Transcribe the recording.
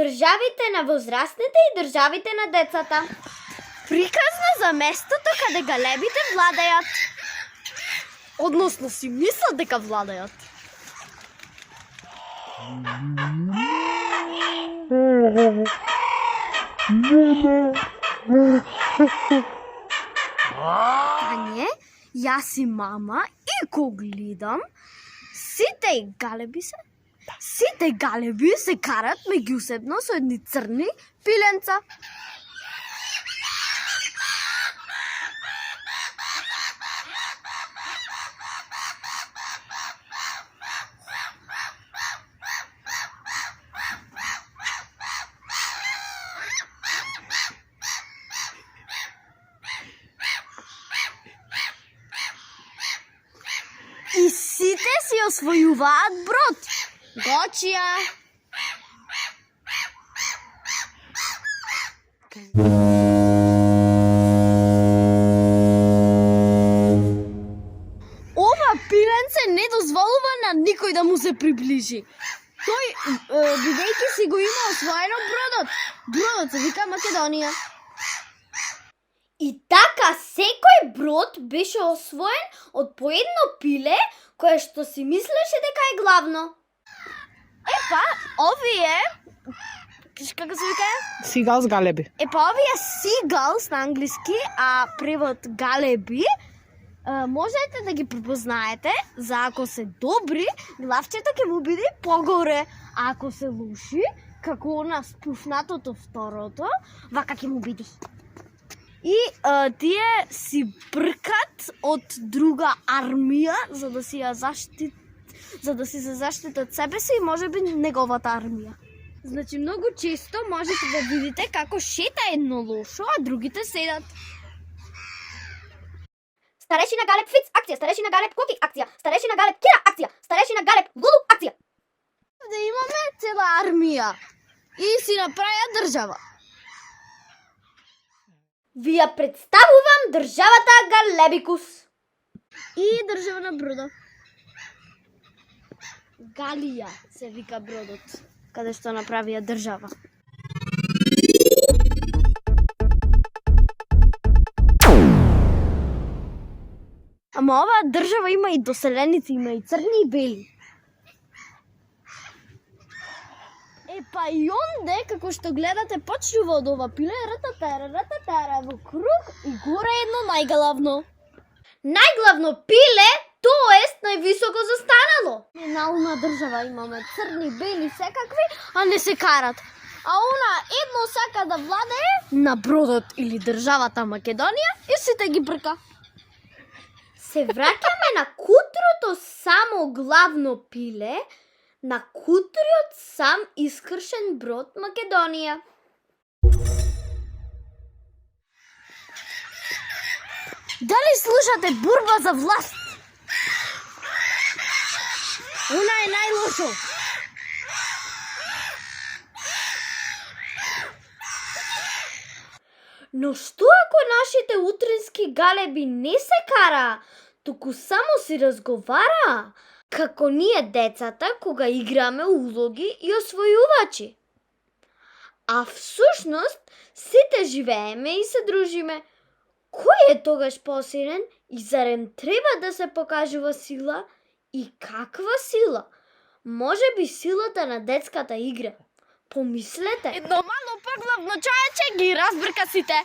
Државите на возрастните и државите на децата. Приказна за местото каде галебите владаат. Односно си мислат дека владаат. Тање, јас и мама и ко гледам, сите галеби се карат меѓусебно со едни црни пиленца. И сите си освојуваат брод. Гочија. Ова пиленце не дозволува на никој да му се приближи. Тој, бидејќи си го има освоено бродот. Бродот се вика Македонија. И така секој брод беше освоен од по едно пиле кое што си мислеше дека е главно. Епа, овие, како се вика? Seagulls галеби. Епа, овие seagulls на англиски, а превод галеби, можете да ги препознаете, за ако се добри, главчето ќе му биде погоре, а ако се лоши, како на спуснатото второто, вака ќе му биде. И тие си бркат од друга армија за да си се заштитат себе си и можеби неговата армија. Значи многу често можете да видите како шета едно лошо, а другите седат. Старешина Галеб Фиц акција, старешина Галеб Коки акција, старешина Галеб Кира акција, старешина Галеб Лулу акција. Да имаме цела армија и си направија држава. Ви ја представувам државата Галебикус. И држава на брода. Галија се вика бродот, каде што направија држава. Ама оваа држава има и доселеници, има и црни и бели. Епа и онде, како што гледате, почнува од ова пиле, рататара во круг и горе едно најглавно. Најглавно пиле, тоест највисоко застанало. Фенална држава имаме, црни, бели, секакви, а не се карат. А она едно сака да владее на бродот или државата Македонија и сите ги брка. Се враќаме на кутрото само главно пиле, на кутриот сам искршен брод Македонија. Дали слушате борба за власт? Она е најлошо. Но што ако нашите утрински галеби не се кара, туку само си разговара, како ние децата кога играме улоги и освојувачи? А всушност сите живееме и се дружиме. Кој е тогаш посилен и зарем треба да се покажува сила и каква сила? Може би силата на детската игра. Помислете. Едно мало поглавно чајаче ги разбрка сите.